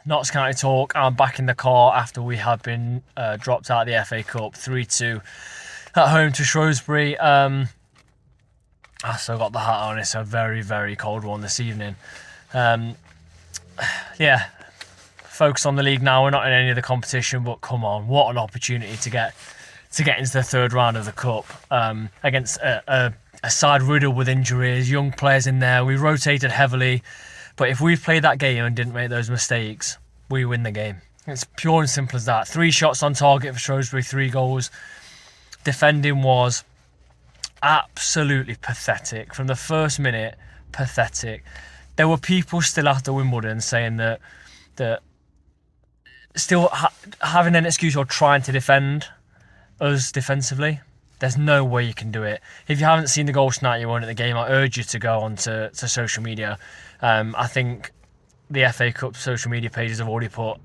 Notts County talk. I'm back in the car after we have been dropped out of the FA Cup 3-2 at home to Shrewsbury. I still got the hat on. It's a very, very cold one this evening. Yeah, focus on the league now. We're not in any of the competition, but come on, what an opportunity to get into the third round of the cup against a side riddled with injuries, young players in there. We rotated heavily. But if we played that game and didn't make those mistakes, we win the game. It's pure and simple as that. 3 shots on target for Shrewsbury, 3 goals. Defending was absolutely pathetic. From the first minute, pathetic. There were people still after Wimbledon saying that still having an excuse or trying to defend us defensively. There's no way you can do it. If you haven't seen the goal tonight, you won at the game, I urge you to go on to social media. I think the FA Cup social media pages have already put,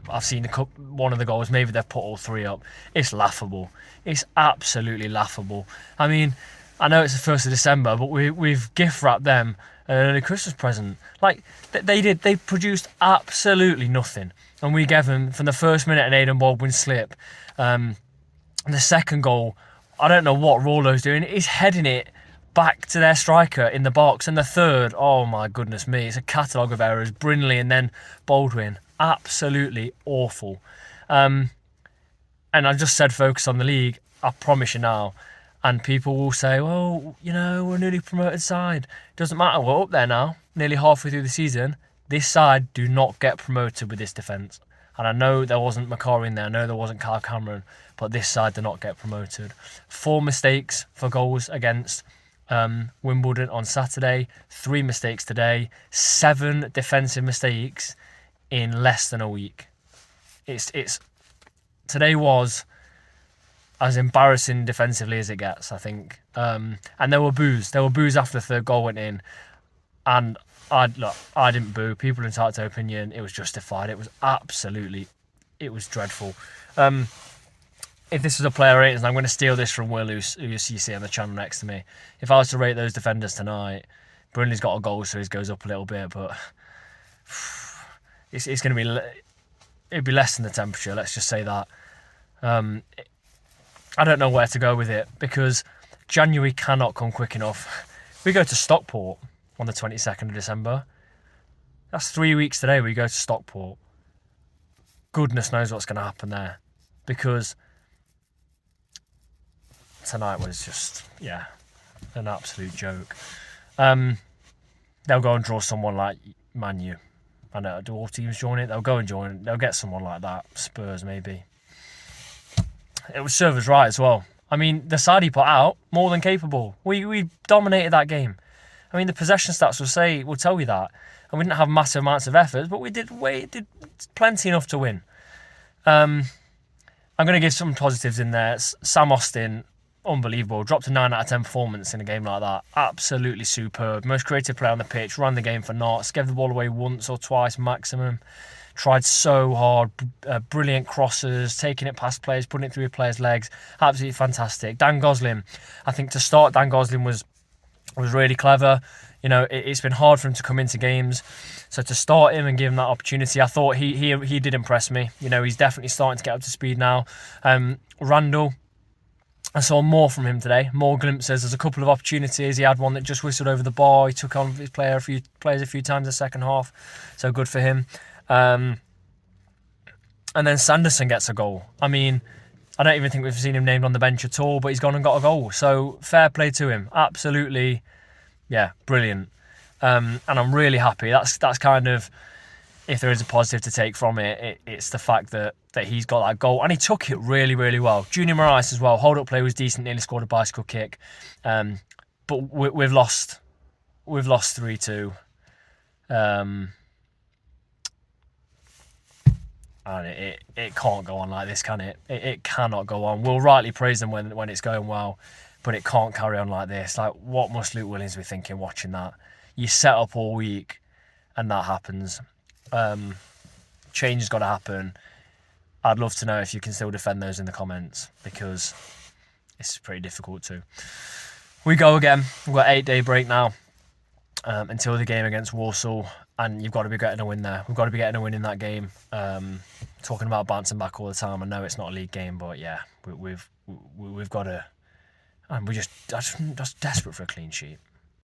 I've seen one of the goals, maybe they've put all 3 up. It's laughable. It's absolutely laughable. I mean, I know it's the 1st of December, but we've gift wrapped them an early Christmas present. Like, they produced absolutely nothing. And we gave them, from the first minute, an Aidan Baldwin slip. The second goal, I don't know what Rollo's doing. He's heading it back to their striker in the box. And the third, oh my goodness me, it's a catalogue of errors. Brindley and then Baldwin. Absolutely awful. And I just said focus on the league. I promise you now. And people will say, well, you know, we're a newly promoted side. Doesn't matter, we're up there now, nearly halfway through the season. This side do not get promoted with this defence. And I know there wasn't Macari in there, I know there wasn't Kyle Cameron, but this side do not get promoted. 4 mistakes for goals against Wimbledon on Saturday, 3 mistakes today, 7 defensive mistakes in less than a week. Today was as embarrassing defensively as it gets, I think. And there were boos. There were boos after the third goal went in. And I didn't boo. People entitled to opinion. It was justified. It was dreadful. If this was a player ratings, and I'm going to steal this from Will, who you see on the channel next to me. If I was to rate those defenders tonight, Brindley's got a goal, so his goes up a little bit, but it's going to be, it'd be less than the temperature. Let's just say that. I don't know where to go with it because January cannot come quick enough. We go to Stockport on the 22nd of December. That's 3 weeks today we go to Stockport. Goodness knows what's going to happen there. Because tonight was just, an absolute joke. They'll go and draw someone like Man U. I know, do all teams join it? They'll go and join it. They'll get someone like that. Spurs, maybe. It would serve us right as well. I mean, the side he put out, more than capable. We dominated that game. I mean, the possession stats will tell you that. And we didn't have massive amounts of efforts, but we did plenty enough to win. I'm going to give some positives in there. Sam Austin, unbelievable. Dropped a 9 out of 10 performance in a game like that. Absolutely superb. Most creative player on the pitch. Ran the game for Notts. Gave the ball away once or twice maximum. Tried so hard. Brilliant crosses. Taking it past players. Putting it through players' legs. Absolutely fantastic. Dan Gosling. I think to start, Dan Gosling was really clever. You know, it's been hard for him to come into games. So to start him and give him that opportunity, I thought he did impress me. You know, he's definitely starting to get up to speed now. Randall, I saw more from him today, more glimpses. There's a couple of opportunities. He had one that just whistled over the bar. He took on his players a few times in the second half. So good for him. And then Sanderson gets a goal. I mean, I don't even think we've seen him named on the bench at all, but he's gone and got a goal. So fair play to him. Absolutely, brilliant. And I'm really happy. That's kind of, if there is a positive to take from it, it's the fact that he's got that goal. And he took it really, really well. Junior Morais as well. Hold-up play was decent. Nearly scored a bicycle kick. But we've lost 3-2. And it can't go on like this, can it? It cannot go on. We'll rightly praise them when it's going well, but it can't carry on like this. Like, what must Luke Williams be thinking watching that? You set up all week, and that happens. Change has got to happen. I'd love to know if you can still defend those in the comments, because it's pretty difficult to. We go again. We've got an 8-day break now. until the game against Walsall, and you've got to be getting a win there. We've got to be getting a win in that game. Talking about bouncing back all the time. I know it's not a league game, but yeah, we've got to. And we're just desperate for a clean sheet.